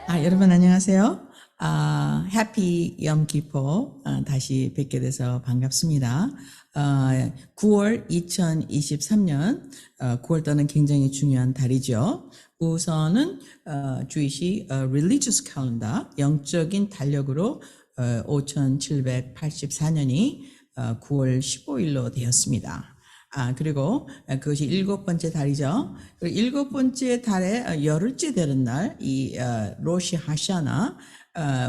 여러분 안녕하세요. 해피 염기포 다시 뵙게 돼서 반갑습니다. 9월 2023년 9월 달은 굉장히 중요한 달이죠. 우선은 주이시 Religious Calendar 영적인 달력으로 5784년이 9월 15일로 되었습니다. 그리고 그것이 일곱 번째 달이죠. 그리고 일곱 번째 달에 열흘째 되는 날, 로시 하샤나,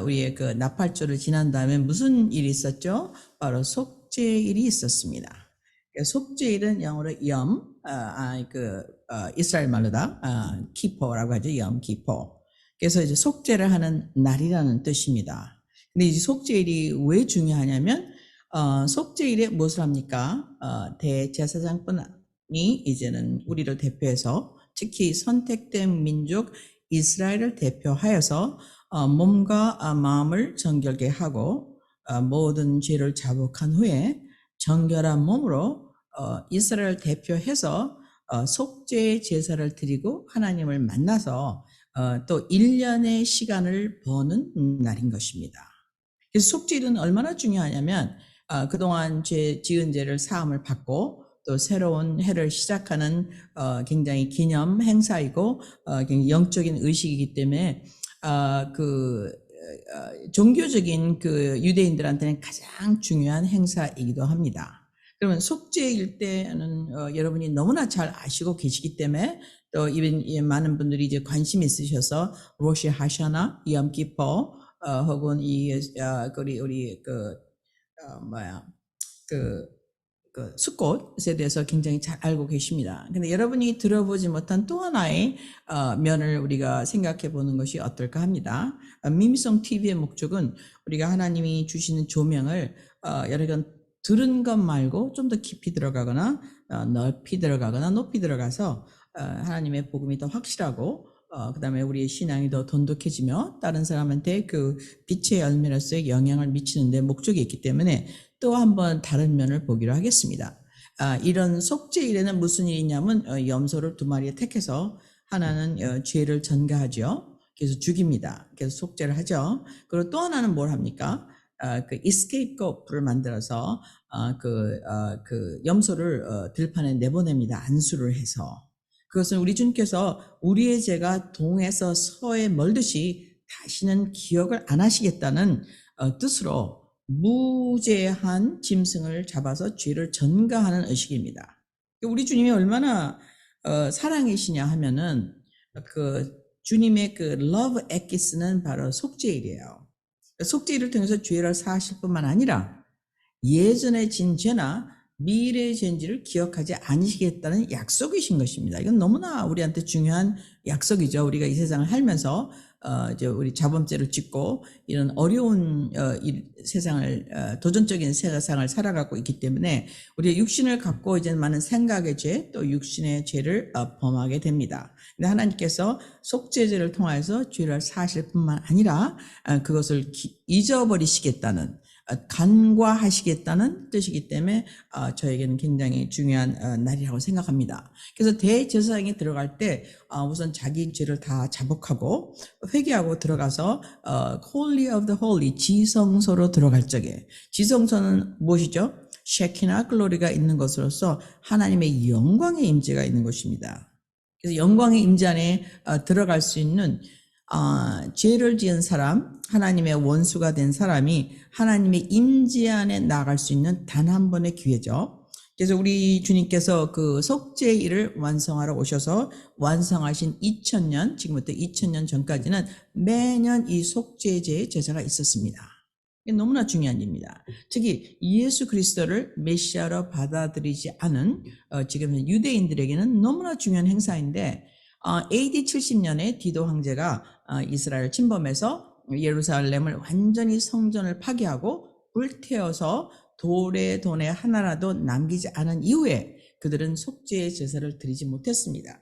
우리의 그 나팔절을 지난 다음에 무슨 일이 있었죠? 바로 속죄일이 있었습니다. 속죄일은 영어로 이스라엘 말로다, 키포라고 하죠. 염 키포. 그래서 이제 속죄를 하는 날이라는 뜻입니다. 근데 이 속죄일이 왜 중요하냐면, 속죄일에 무엇을 합니까? 대제사장뿐이 이제는 우리를 대표해서 특히 선택된 민족 이스라엘을 대표하여서 몸과 마음을 정결케 하고 모든 죄를 자복한 후에 정결한 몸으로 이스라엘을 대표해서 속죄 제사를 드리고 하나님을 만나서 또 1년의 시간을 버는 날인 것입니다. 그래서 속죄일은 얼마나 중요하냐면 그동안 지은 죄를 사함을 받고 또 새로운 해를 시작하는 굉장히 기념 행사이고 굉장히 영적인 의식이기 때문에 종교적인 그 유대인들한테는 가장 중요한 행사이기도 합니다. 그러면 속죄일 때는 여러분이 너무나 잘 아시고 계시기 때문에 또 많은 분들이 이제 관심 있으셔서 로시 하샤나, 염기포 혹은 우리 수꽃에 대해서 굉장히 잘 알고 계십니다. 근데 여러분이 들어보지 못한 또 하나의 면을 우리가 생각해 보는 것이 어떨까 합니다. 미미송 TV의 목적은 우리가 하나님이 주시는 조명을 여러 번 들은 것 말고 좀 더 깊이 들어가거나 넓이 들어가거나 높이 들어가서 하나님의 복음이 더 확실하고 그 다음에 우리의 신앙이 더 돈독해지며 다른 사람한테 그 빛의 열매로서의 영향을 미치는 데 목적이 있기 때문에 또 한번 다른 면을 보기로 하겠습니다. 이런 속죄일에는 무슨 일이 있냐면 염소를 2마리에 택해서 하나는 죄를 전가하죠. 그래서 죽입니다. 그래서 속죄를 하죠. 그리고 또 하나는 뭘 합니까? 그 scapegoat를 만들어서 그 염소를 들판에 내보냅니다. 안수를 해서. 그것은 우리 주님께서 우리의 죄가 동에서 서에 멀듯이 다시는 기억을 안 하시겠다는 뜻으로 무죄한 짐승을 잡아서 죄를 전가하는 의식입니다. 우리 주님이 얼마나 사랑이시냐 하면은 그 주님의 그 love 엑기스는 바로 속죄일이에요. 속죄일을 통해서 죄를 사하실 뿐만 아니라 예전에 진 죄나 미래의 죄인지를 기억하지 않으시겠다는 약속이신 것입니다. 이건 너무나 우리한테 중요한 약속이죠. 우리가 이 세상을 살면서 이제 우리 자범죄를 짓고 이런 어려운 세상을 도전적인 세상을 살아가고 있기 때문에 우리가 육신을 갖고 이제 많은 생각의 죄 또 육신의 죄를 범하게 됩니다. 근데 하나님께서 속죄제를 통해서 죄를 사실 뿐만 아니라 그것을 잊어버리시겠다는 간과하시겠다는 뜻이기 때문에 저에게는 굉장히 중요한 날이라고 생각합니다. 그래서 대제사장이 들어갈 때 우선 자기 죄를 다 자복하고 회개하고 들어가서 Holy of the Holy 지성소로 들어갈 적에 지성소는 무엇이죠? 셰키나 글로리가 있는 것으로서 하나님의 영광의 임재가 있는 것입니다. 그래서 영광의 임재 안에 들어갈 수 있는 죄를 지은 사람, 하나님의 원수가 된 사람이 하나님의 임재 안에 나갈 수 있는 단 한 번의 기회죠. 그래서 우리 주님께서 그 속죄일을 완성하러 오셔서 완성하신 2000년, 지금부터 2000년 전까지는 매년 이 속죄제의 제사가 있었습니다. 이게 너무나 중요한 일입니다. 특히 예수 그리스도를 메시아로 받아들이지 않은 지금 유대인들에게는 너무나 중요한 행사인데 AD 70년에 디도 황제가 이스라엘 침범해서 예루살렘을 완전히 성전을 파괴하고 불태워서 돌에 돈에 하나라도 남기지 않은 이후에 그들은 속죄의 제사를 드리지 못했습니다.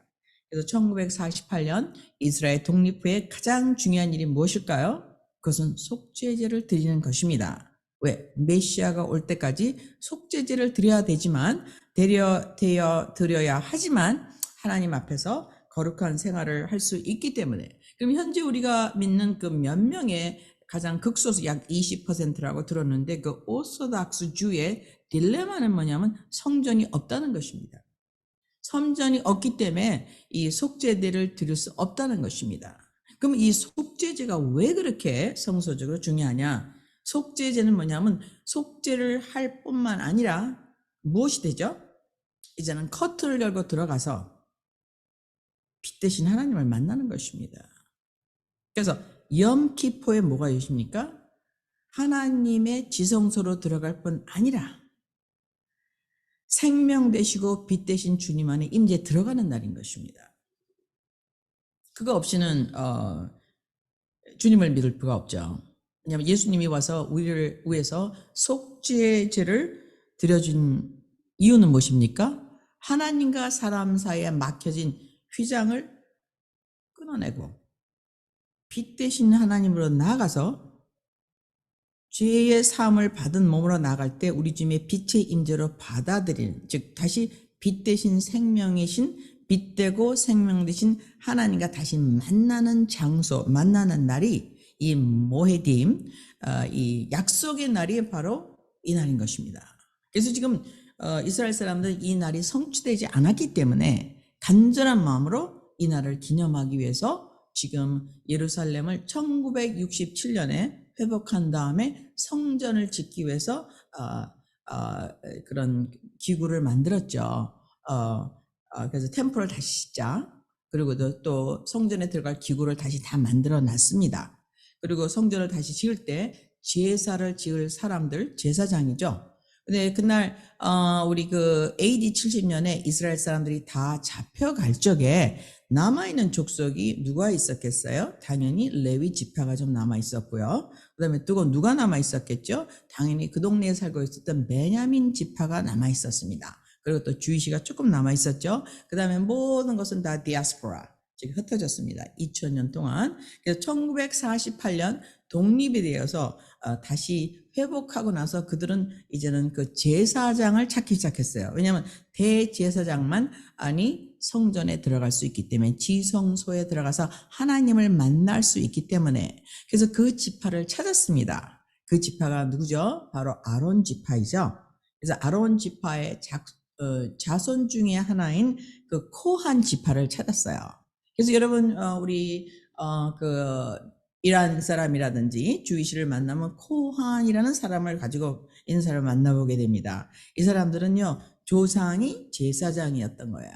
그래서 1948년 이스라엘 독립 후에 가장 중요한 일이 무엇일까요? 그것은 속죄제를 드리는 것입니다. 왜? 메시아가 올 때까지 속죄제를 드려야 되지만 드려야 하지만 하나님 앞에서 거룩한 생활을 할 수 있기 때문에 그럼 현재 우리가 믿는 그 몇 명의 가장 극소수 약 20%라고 들었는데 그 오소닥스주의 딜레마는 뭐냐면 성전이 없다는 것입니다. 성전이 없기 때문에 이 속죄제를 드릴 수 없다는 것입니다. 그럼 이 속죄제가 왜 그렇게 성서적으로 중요하냐? 속죄제는 뭐냐면 속죄를 할 뿐만 아니라 무엇이 되죠? 이제는 커튼을 열고 들어가서 빛 대신 하나님을 만나는 것입니다. 그래서 염키포에 뭐가 있습니까? 하나님의 지성소로 들어갈 뿐 아니라 생명 되시고 빛 대신 주님 안에 임재 들어가는 날인 것입니다. 그거 없이는 주님을 믿을 수가 없죠. 왜냐하면 예수님이 와서 우리를 위해서 속죄제를 드려준 이유는 무엇입니까? 하나님과 사람 사이에 막혀진 휘장을 끊어내고 빛 대신 하나님으로 나아가서 죄의 사함을 받은 몸으로 나갈 때 우리 주님의 빛의 임재로 받아들이는, 즉 다시 빛 대신 생명이신 빛되고 생명 되신 하나님과 다시 만나는 장소, 만나는 날이 이 모헤딤, 이 약속의 날이 바로 이 날인 것입니다. 그래서 지금 이스라엘 사람들은 이 날이 성취되지 않았기 때문에 간절한 마음으로 이 날을 기념하기 위해서 지금 예루살렘을 1967년에 회복한 다음에 성전을 짓기 위해서 그런 기구를 만들었죠. 그래서 템플을 다시 짓자. 그리고 또 성전에 들어갈 기구를 다시 다 만들어 놨습니다. 그리고 성전을 다시 지을 때 제사를 지을 사람들, 제사장이죠. 근데 그날 우리 그 AD 70년에 이스라엘 사람들이 다 잡혀갈 적에 남아있는 족속이 누가 있었겠어요? 당연히 레위 지파가 좀 남아있었고요. 그 다음에 또 누가 남아있었겠죠? 당연히 그 동네에 살고 있었던 베냐민 지파가 남아있었습니다. 그리고 또 주이시가 조금 남아있었죠. 그 다음에 모든 것은 다 디아스포라, 즉 흩어졌습니다. 2000년 동안. 그래서 1948년 독립이 되어서 다시 회복하고 나서 그들은 이제는 그 제사장을 찾기 시작했어요. 왜냐하면 대제사장만 성전에 들어갈 수 있기 때문에, 지성소에 들어가서 하나님을 만날 수 있기 때문에. 그래서 그 지파를 찾았습니다. 그 지파가 누구죠? 바로 아론 지파이죠. 그래서 아론 지파의 자손 중에 하나인 그 코한 지파를 찾았어요. 그래서 여러분 우리 그 이란 사람이라든지 주이시를 만나면 코한이라는 사람을 가지고 있는 사람을 만나보게 됩니다. 이 사람들은요, 조상이 제사장이었던 거예요.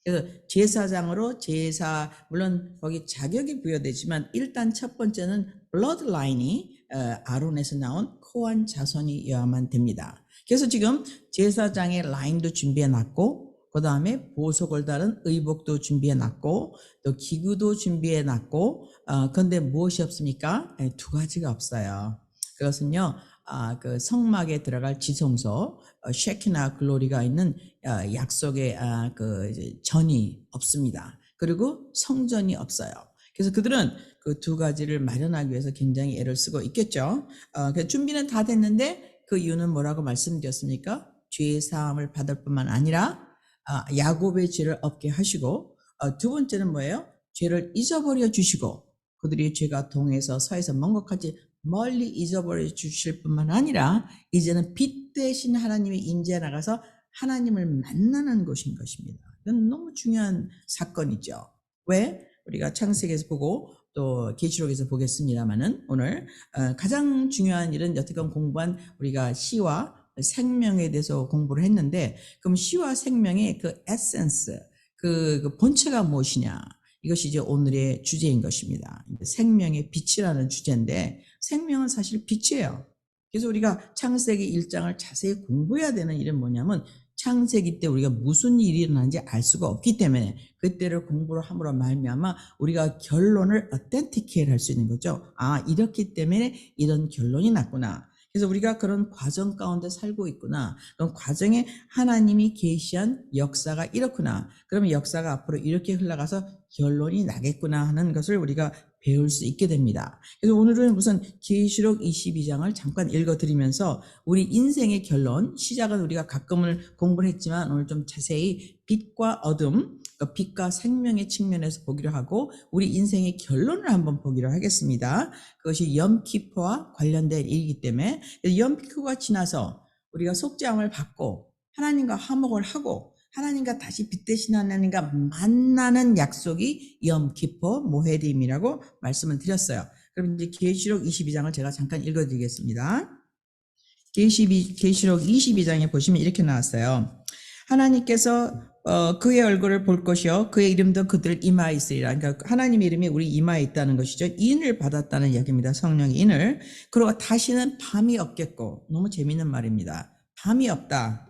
그래서 제사장으로 물론 거기 자격이 부여되지만 일단 첫 번째는 블러드라인이 아론에서 나온 코한 자손이어야만 됩니다. 그래서 지금 제사장의 라인도 준비해놨고, 그 다음에 보석을 달은 의복도 준비해놨고, 또 기구도 준비해놨고, 그런데 무엇이 없습니까? 두 가지가 없어요. 그것은요, 그 성막에 들어갈 지성소, 쉐키나 글로리가 있는 약속의 그 전이 없습니다. 그리고 성전이 없어요. 그래서 그들은 그 두 가지를 마련하기 위해서 굉장히 애를 쓰고 있겠죠. 그래서 준비는 다 됐는데 그 이유는 뭐라고 말씀드렸습니까? 죄 사함을 받을 뿐만 아니라 야곱의 죄를 없게 하시고, 두 번째는 뭐예요? 죄를 잊어버려 주시고, 그들이 죄가 동에서 서에서 먼 것까지 멀리 잊어버려 주실 뿐만 아니라 이제는 빛 대신 하나님의 임재에 나가서 하나님을 만나는 것인 것입니다. 이건 너무 중요한 사건이죠. 왜? 우리가 창세기에서 보고 또 계시록에서 보겠습니다만은, 오늘 가장 중요한 일은 여태껏 공부한 우리가 시와 생명에 대해서 공부를 했는데, 그럼 시와 생명의 그 에센스, 그 본체가 무엇이냐, 이것이 이제 오늘의 주제인 것입니다. 생명의 빛이라는 주제인데, 생명은 사실 빛이에요. 그래서 우리가 창세기 1장을 자세히 공부해야 되는 일은 뭐냐면, 창세기 때 우리가 무슨 일이 일어나는지 알 수가 없기 때문에 그때를 공부를 함으로 말미암아 우리가 결론을 어텐티케이트 할 수 있는 거죠. 이렇기 때문에 이런 결론이 났구나. 그래서 우리가 그런 과정 가운데 살고 있구나. 그런 과정에 하나님이 계시한 역사가 이렇구나. 그러면 역사가 앞으로 이렇게 흘러가서 결론이 나겠구나 하는 것을 우리가 배울 수 있게 됩니다. 그래서 오늘은 우선 계시록 22장을 잠깐 읽어드리면서 우리 인생의 결론, 시작은 우리가 가끔은 공부를 했지만 오늘 좀 자세히 빛과 어둠, 그 빛과 생명의 측면에서 보기로 하고 우리 인생의 결론을 한번 보기로 하겠습니다. 그것이 염키포와 관련된 일이기 때문에 염키포가 지나서 우리가 속죄함을 받고 하나님과 화목을 하고 하나님과 다시 빛 대신 하나님과 만나는 약속이 염키포 모헤림이라고 말씀을 드렸어요. 그럼 이제 계시록 22장을 제가 잠깐 읽어드리겠습니다. 계시록 22장에 보시면 이렇게 나왔어요. 하나님께서 그의 얼굴을 볼 것이요 그의 이름도 그들 이마에 있으리라. 그러니까 하나님의 이름이 우리 이마에 있다는 것이죠. 인을 받았다는 이야기입니다. 성령의 인을. 그리고 다시는 밤이 없겠고, 너무 재밌는 말입니다. 밤이 없다.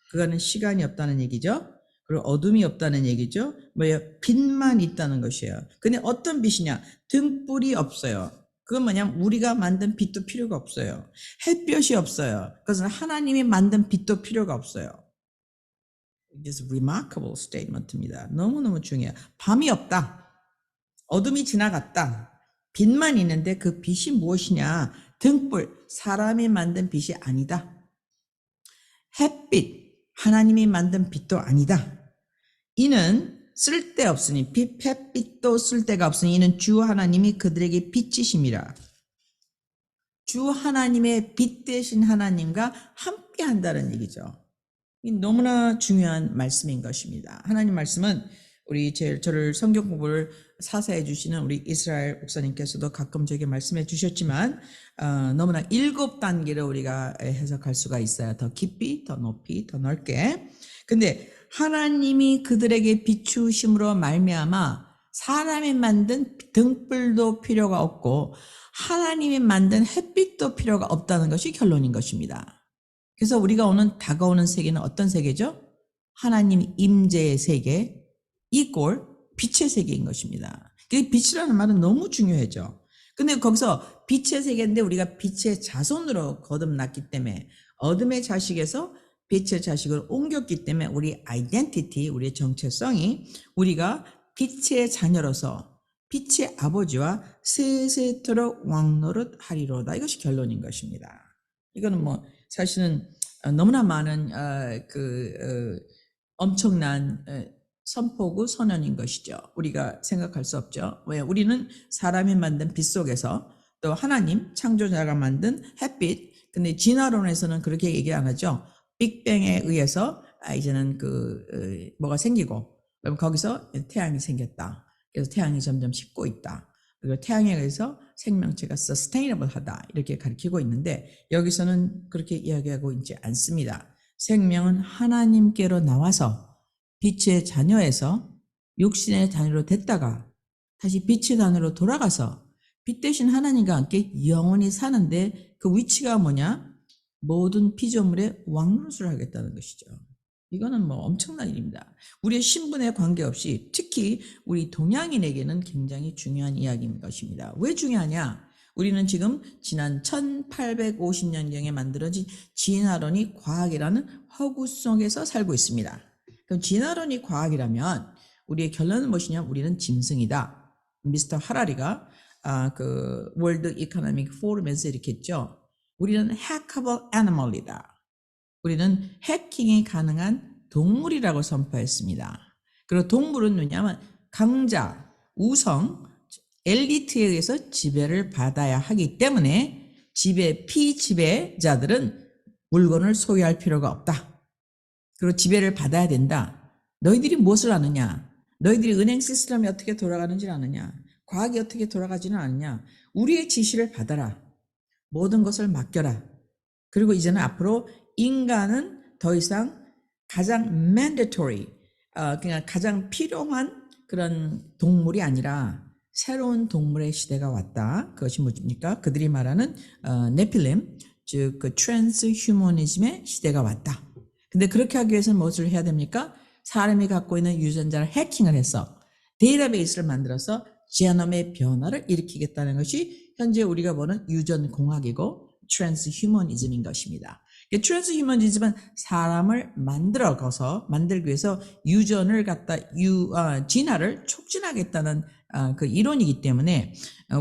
그거는 시간이 없다는 얘기죠. 그리고 어둠이 없다는 얘기죠. 뭐예요? 빛만 있다는 것이에요. 근데 어떤 빛이냐? 등불이 없어요. 그건 뭐냐면 우리가 만든 빛도 필요가 없어요. 햇볕이 없어요. 그것은 하나님이 만든 빛도 필요가 없어요. It's a remarkable statement입니다. 너무너무 중요해요. 밤이 없다. 어둠이 지나갔다. 빛만 있는데 그 빛이 무엇이냐? 등불, 사람이 만든 빛이 아니다. 햇빛, 하나님이 만든 빛도 아니다. 이는 쓸데없으니 햇빛도 쓸데가 없으니 이는 주 하나님이 그들에게 빛이심이라. 주 하나님의 빛 되신 하나님과 함께 한다는 얘기죠. 이 너무나 중요한 말씀인 것입니다. 하나님 말씀은 저를 성경 공부를 사사해 주시는 우리 이스라엘 목사님께서도 가끔 저에게 말씀해 주셨지만 너무나 7단계로 우리가 해석할 수가 있어요. 더 깊이, 더 높이, 더 넓게. 근데 하나님이 그들에게 비추심으로 말미암아 사람이 만든 등불도 필요가 없고 하나님이 만든 햇빛도 필요가 없다는 것이 결론인 것입니다. 그래서 우리가 오늘 다가오는 세계는 어떤 세계죠? 하나님 임재의 세계 이꼴 빛의 세계인 것입니다. 그 빛이라는 말은 너무 중요하죠. 근데 거기서 빛의 세계인데 우리가 빛의 자손으로 거듭났기 때문에 어둠의 자식에서 빛의 자식을 옮겼기 때문에 우리 아이덴티티, 우리의 정체성이 우리가 빛의 자녀로서 빛의 아버지와 세세토록 왕노릇 하리로다. 이것이 결론인 것입니다. 이거는 뭐 사실은 너무나 많은 엄청난 선포구 선언인 것이죠. 우리가 생각할 수 없죠. 왜? 우리는 사람이 만든 빛 속에서 또 하나님 창조자가 만든 햇빛. 근데 진화론에서는 그렇게 얘기 안 하죠. 빅뱅에 의해서 이제는 뭐가 생기고 그럼 거기서 태양이 생겼다. 그래서 태양이 점점 식고 있다. 그리고 태양에 의해서 생명체가 sustainable하다 이렇게 가르치고 있는데 여기서는 그렇게 이야기하고 있지 않습니다. 생명은 하나님께로 나와서 빛의 자녀에서 육신의 자녀로 됐다가 다시 빛의 자녀로 돌아가서 빛 대신 하나님과 함께 영원히 사는데 그 위치가 뭐냐? 모든 피조물의 왕노릇을 하겠다는 것이죠. 이거는 뭐 엄청난 일입니다. 우리의 신분에 관계없이 특히 우리 동양인에게는 굉장히 중요한 이야기인 것입니다. 왜 중요하냐? 우리는 지금 지난 1850년경에 만들어진 진화론이 과학이라는 허구 속에서 살고 있습니다. 그럼 진화론이 과학이라면 우리의 결론은 무엇이냐? 우리는 짐승이다. 미스터 하라리가 월드 이코노믹 포럼에서 이렇게 했죠. 우리는 hackable animal이다. 우리는 해킹이 가능한 동물이라고 선포했습니다. 그리고 동물은 뭐냐면 강자, 우성, 엘리트에 의해서 지배를 받아야 하기 때문에 피지배자들은 물건을 소유할 필요가 없다. 그리고 지배를 받아야 된다. 너희들이 무엇을 아느냐? 너희들이 은행 시스템이 어떻게 돌아가는지 아느냐? 과학이 어떻게 돌아가지는 않느냐? 우리의 지시를 받아라. 모든 것을 맡겨라. 그리고 이제는 앞으로 인간은 더 이상 가장 mandatory, 그냥 가장 필요한 그런 동물이 아니라 새로운 동물의 시대가 왔다. 그것이 뭡니까? 그들이 말하는 네필렘, 즉 그 트랜스휴머니즘의 시대가 왔다. 근데 그렇게 하기 위해서는 무엇을 해야 됩니까? 사람이 갖고 있는 유전자를 해킹을 해서 데이터베이스를 만들어서 제노믹의 변화를 일으키겠다는 것이 현재 우리가 보는 유전공학이고 트랜스휴머니즘인 것입니다. 트랜스휴머니즘은 사람을 만들기 위해서 유전을 진화를 촉진하겠다는 그 이론이기 때문에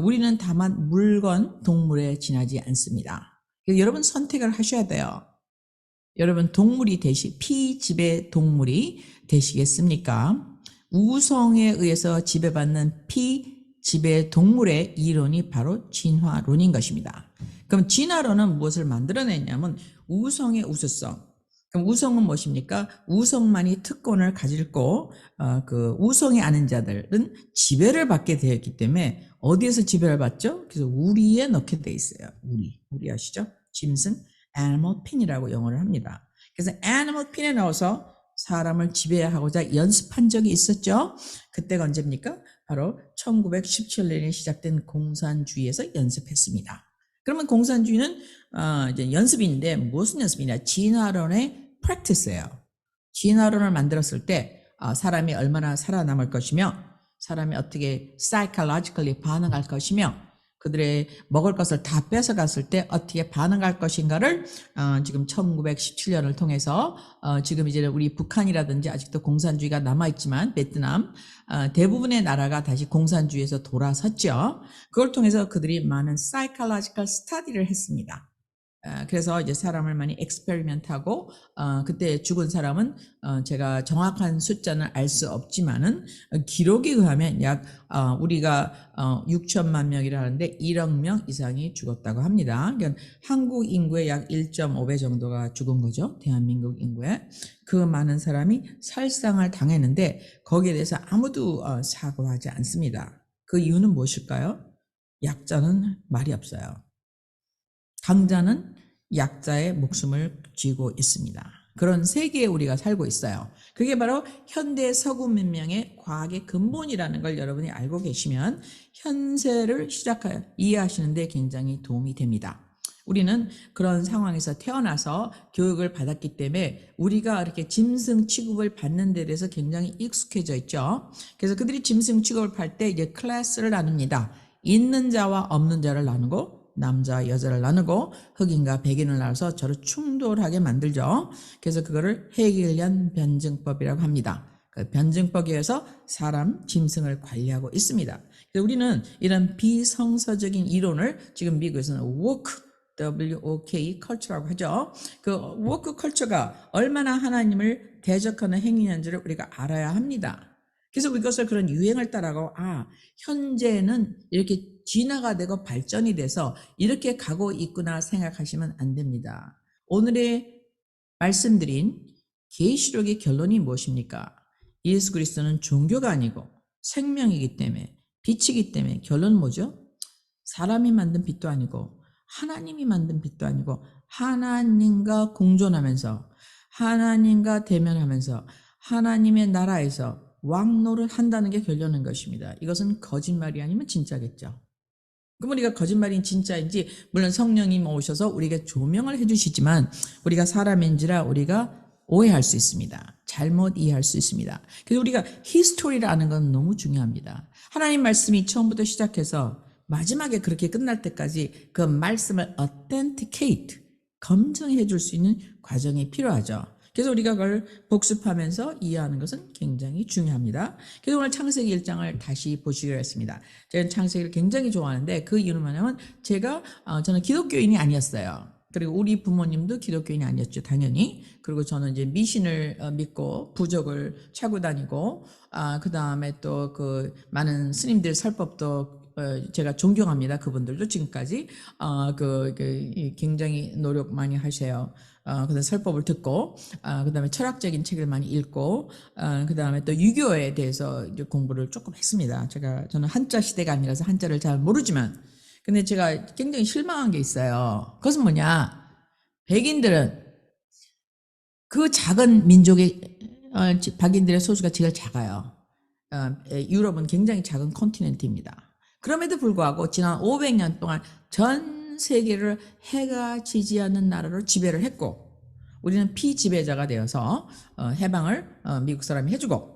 우리는 다만 물건, 동물에 지나지 않습니다. 여러분 선택을 하셔야 돼요. 여러분 피지배 동물이 되시겠습니까? 우성에 의해서 지배받는 피지배 동물의 이론이 바로 진화론인 것입니다. 그럼 진화론은 무엇을 만들어냈냐면 우성의 우수성. 그럼 우성은 무엇입니까? 우성만이 특권을 가지고 그 우성이 아닌 자들은 지배를 받게 되었기 때문에 어디에서 지배를 받죠? 그래서 우리에 넣게 돼 있어요. 우리 아시죠? 짐승, animal pin이라고 영어를 합니다. 그래서 animal pin에 넣어서 사람을 지배하고자 연습한 적이 있었죠. 그때가 언제입니까? 바로 1917년에 시작된 공산주의에서 연습했습니다. 그러면 공산주의는 이제 연습인데 무슨 연습이냐? 진화론의 practice예요. 진화론을 만들었을 때 사람이 얼마나 살아남을 것이며 사람이 어떻게 psychologically 반응할 것이며 그들의 먹을 것을 다 뺏어갔을 때 어떻게 반응할 것인가를 지금 1917년을 통해서 지금 이제 우리 북한이라든지 아직도 공산주의가 남아있지만 베트남 대부분의 나라가 다시 공산주의에서 돌아섰죠. 그걸 통해서 그들이 많은 psychological study를 했습니다. 그래서 이제 사람을 많이 experiment,하고 그때 죽은 사람은 제가 정확한 숫자는 알 수 없지만은 기록에 의하면 약 우리가 6천만 명이라 하는데 1억 명 이상이 죽었다고 합니다. 그러니까 한국 인구의 약 1.5배 정도가 죽은 거죠. 대한민국 인구의. 그 많은 사람이 살상을 당했는데 거기에 대해서 아무도 사과하지 않습니다. 그 이유는 무엇일까요? 약자는 말이 없어요. 강자는 약자의 목숨을 쥐고 있습니다. 그런 세계에 우리가 살고 있어요. 그게 바로 현대 서구 문명의 과학의 근본이라는 걸 여러분이 알고 계시면 현세를 이해하시는 데 굉장히 도움이 됩니다. 우리는 그런 상황에서 태어나서 교육을 받았기 때문에 우리가 이렇게 짐승 취급을 받는 데 대해서 굉장히 익숙해져 있죠. 그래서 그들이 짐승 취급을 받을 때 이제 클래스를 나눕니다. 있는 자와 없는 자를 나누고 남자 여자를 나누고 흑인과 백인을 나눠서 저를 충돌하게 만들죠. 그래서 그거를 해겔리안 변증법이라고 합니다. 그 변증법에 의해서 사람, 짐승을 관리하고 있습니다. 그래서 우리는 이런 비성서적인 이론을 지금 미국에서는 woke, W-O-K culture라고 하죠. 그 woke culture가 얼마나 하나님을 대적하는 행위인지를 우리가 알아야 합니다. 그래서 이것을 그런 유행을 따라가고 현재는 이렇게 진화가 되고 발전이 돼서 이렇게 가고 있구나 생각하시면 안 됩니다. 오늘의 말씀드린 계시록의 결론이 무엇입니까? 예수 그리스도는 종교가 아니고 생명이기 때문에 빛이기 때문에 결론은 뭐죠? 사람이 만든 빛도 아니고 하나님이 만든 빛도 아니고 하나님과 공존하면서 하나님과 대면하면서 하나님의 나라에서 왕노를 한다는 게 결론인 것입니다. 이것은 거짓말이 아니면 진짜겠죠. 그럼 우리가 거짓말인 진짜인지 물론 성령님 오셔서 우리에게 조명을 해주시지만 우리가 사람인지라 우리가 오해할 수 있습니다. 잘못 이해할 수 있습니다. 그래서 우리가 히스토리를 아는 건 너무 중요합니다. 하나님 말씀이 처음부터 시작해서 마지막에 그렇게 끝날 때까지 그 말씀을 authenticate, 검증해 줄 수 있는 과정이 필요하죠. 그래서 우리가 그걸 복습하면서 이해하는 것은 굉장히 중요합니다. 그래서 오늘 창세기 1장을 다시 보시기로 했습니다. 제가 창세기를 굉장히 좋아하는데 그 이유는 뭐냐면 저는 기독교인이 아니었어요. 그리고 우리 부모님도 기독교인이 아니었죠, 당연히. 그리고 저는 이제 미신을 믿고 부적을 차고 다니고, 그 다음에 또 그 많은 스님들 설법도 제가 존경합니다. 그분들도 지금까지 굉장히 노력 많이 하세요. 그다음에 설법을 듣고, 그다음에 철학적인 책을 많이 읽고, 그다음에 또 유교에 대해서 이제 공부를 조금 했습니다. 저는 한자 시대가 아니라서 한자를 잘 모르지만, 근데 제가 굉장히 실망한 게 있어요. 그것은 뭐냐? 백인들은 그 작은 민족의 박인들의 소수가 제일 작아요. 유럽은 굉장히 작은 컨티넨트입니다. 그럼에도 불구하고 지난 500년 동안 전 세계를 해가 지지 않는 나라로 지배를 했고 우리는 피지배자가 되어서 해방을 미국 사람이 해주고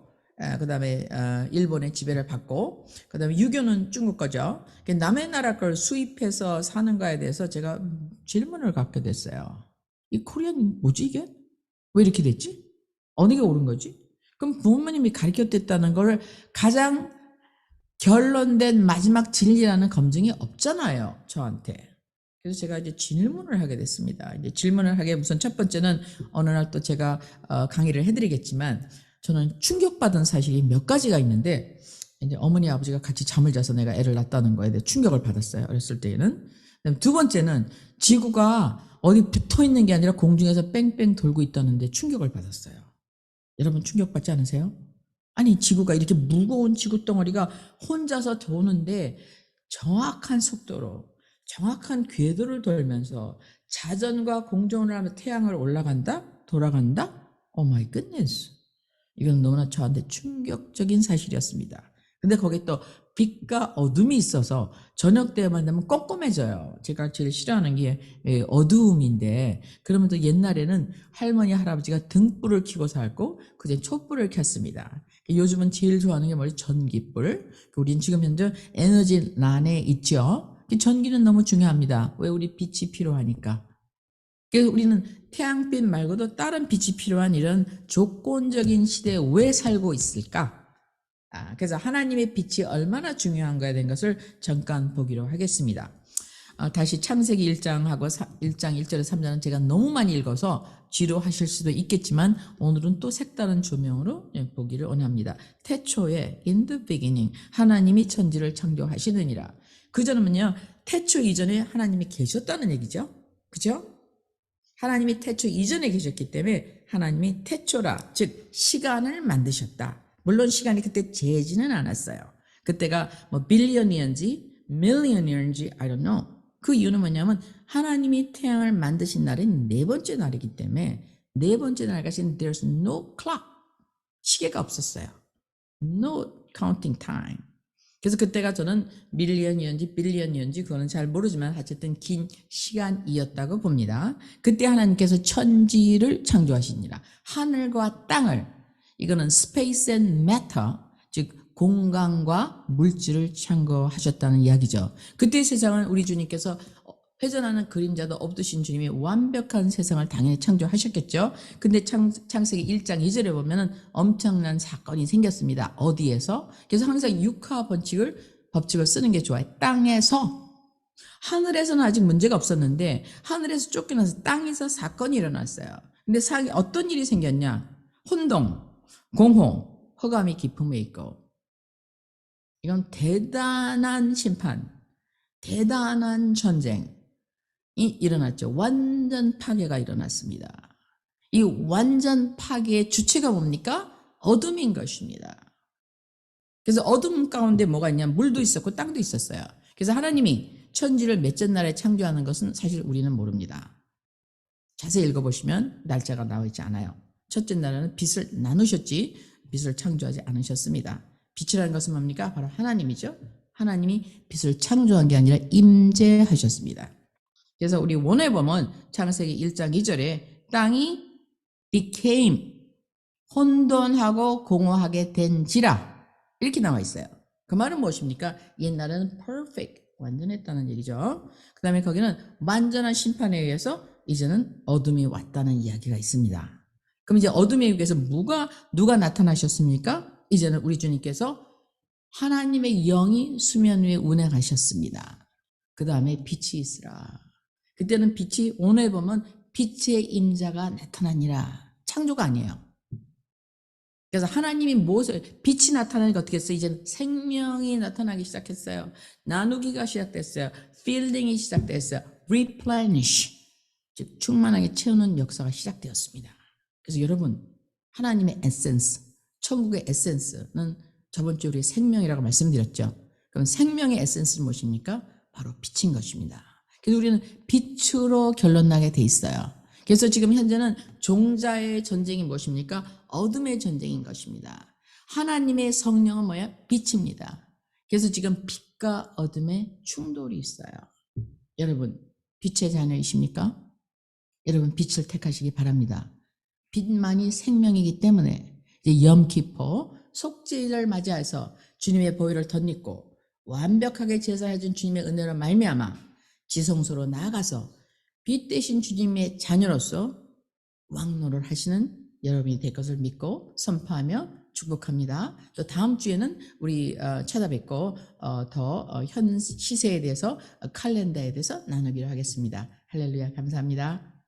그 다음에 일본의 지배를 받고 그 다음에 유교는 중국 거죠. 남의 나라 걸 수입해서 사는 거에 대해서 제가 질문을 갖게 됐어요. 이 코리안 뭐지 이게? 왜 이렇게 됐지? 어느 게 옳은 거지? 그럼 부모님이 가르쳤댔다는 걸 가장 결론된 마지막 진리라는 검증이 없잖아요, 저한테. 그래서 제가 이제 질문을 하게 됐습니다. 이제 질문을 하게 우선 첫 번째는 어느 날 또 제가 강의를 해드리겠지만 저는 충격받은 사실이 몇 가지가 있는데, 이제 어머니 아버지가 같이 잠을 자서 내가 애를 낳았다는 거에 대해 충격을 받았어요. 어렸을 때에는. 그다음에 두 번째는 지구가 어디 붙어 있는 게 아니라 공중에서 뺑뺑 돌고 있다는데 충격을 받았어요. 여러분 충격받지 않으세요? 아니 지구가 이렇게 무거운 지구 덩어리가 혼자서 도는데 정확한 속도로 정확한 궤도를 돌면서 자전과 공전을 하며 태양을 올라간다? 돌아간다? 오 마이 굿네스. 이건 너무나 저한테 충격적인 사실이었습니다. 근데 거기에 또 빛과 어둠이 있어서 저녁 때만 되면 껌껌해져요. 제가 제일 싫어하는 게 어두움인데, 그러면 또 옛날에는 할머니 할아버지가 등불을 켜고 살고 그제 촛불을 켰습니다. 요즘은 제일 좋아하는 게 뭐지? 전기불. 우린 지금 현재 에너지란에 있죠. 전기는 너무 중요합니다. 왜? 우리 빛이 필요하니까. 그래서 우리는 태양빛 말고도 다른 빛이 필요한 이런 조건적인 시대에 왜 살고 있을까? 그래서 하나님의 빛이 얼마나 중요한가에 대한 것을 잠깐 보기로 하겠습니다. 다시 창세기 1장하고 1장 1절에 3절은 제가 너무 많이 읽어서 지루하실 수도 있겠지만 오늘은 또 색다른 조명으로 보기를 원합니다. 태초에 in the beginning 하나님이 천지를 창조하시느니라. 그 전은요 태초 이전에 하나님이 계셨다는 얘기죠. 그죠? 하나님이 태초 이전에 계셨기 때문에 하나님이 태초라, 즉 시간을 만드셨다. 물론 시간이 그때 재지는 않았어요. 그때가 뭐 빌리언이었는지 밀리언이었는지 I don't know. 그 이유는 뭐냐면 하나님이 태양을 만드신 날이 네 번째 날이기 때문에 네 번째 날 가신 there's no clock. 시계가 없었어요. No counting time. 그래서 그때가 저는 밀리언이었는지 빌리언이었는지 그거는 잘 모르지만 어쨌든 긴 시간이었다고 봅니다. 그때 하나님께서 천지를 창조하시니라. 하늘과 땅을, 이거는 space and matter, 즉 공간과 물질을 창조하셨다는 이야기죠. 그때 세상은 우리 주님께서 회전하는 그림자도 없으신 주님이 완벽한 세상을 당연히 창조하셨겠죠. 근데 창세기 1장 2절에 보면은 엄청난 사건이 생겼습니다. 어디에서? 그래서 항상 육하 법칙을 쓰는 게 좋아요. 땅에서. 하늘에서는 아직 문제가 없었는데 하늘에서 쫓겨나서 땅에서 사건이 일어났어요. 근데 어떤 일이 생겼냐? 혼동, 공호, 허감이 기품에 있고. 이건 대단한 심판, 대단한 전쟁 일어났죠. 완전 파괴가 일어났습니다. 이 완전 파괴의 주체가 뭡니까? 어둠인 것입니다. 그래서 어둠 가운데 뭐가 있냐? 물도 있었고 땅도 있었어요. 그래서 하나님이 천지를 몇째 날에 창조하는 것은 사실 우리는 모릅니다. 자세히 읽어보시면 날짜가 나와 있지 않아요. 첫째 날에는 빛을 나누셨지 빛을 창조하지 않으셨습니다. 빛이라는 것은 뭡니까? 바로 하나님이죠. 하나님이 빛을 창조한 게 아니라 임재하셨습니다. 그래서 우리 원에 보면 창세기 1장 2절에 땅이 became 혼돈하고 공허하게 된지라 이렇게 나와 있어요. 그 말은 무엇입니까? 옛날에는 perfect 완전했다는 얘기죠. 그 다음에 거기는 완전한 심판에 의해서 이제는 어둠이 왔다는 이야기가 있습니다. 그럼 이제 어둠에 의해서 누가 나타나셨습니까? 이제는 우리 주님께서 하나님의 영이 수면 위에 운행하셨습니다. 그 다음에 빛이 있으라. 그때는 빛이 오늘 보면 빛의 임자가 나타나니라. 창조가 아니에요. 그래서 하나님이 빛이 나타나니까 어떻게 했어요? 이제는 생명이 나타나기 시작했어요. 나누기가 시작됐어요. 필딩이 시작됐어요. replenish, 즉 충만하게 채우는 역사가 시작되었습니다. 그래서 여러분 하나님의 에센스, 천국의 에센스는 저번 주에 우리 생명이라고 말씀드렸죠. 그럼 생명의 에센스는 무엇입니까? 바로 빛인 것입니다. 그래서 우리는 빛으로 결론나게 돼 있어요. 그래서 지금 현재는 종자의 전쟁이 무엇입니까? 어둠의 전쟁인 것입니다. 하나님의 성령은 뭐야? 빛입니다. 그래서 지금 빛과 어둠의 충돌이 있어요. 여러분 빛의 자녀이십니까? 여러분 빛을 택하시기 바랍니다. 빛만이 생명이기 때문에 이제 염키포 속죄일을 맞이해서 주님의 보혈을 덧입고 완벽하게 제사해준 주님의 은혜로 말미암아 지성소로 나아가서 빛 대신 주님의 자녀로서 왕노를 하시는 여러분이 될 것을 믿고 선포하며 축복합니다. 또 다음 주에는 우리 찾아뵙고 더 현 시세에 대해서 칼렌더에 대해서 나누기로 하겠습니다. 할렐루야, 감사합니다.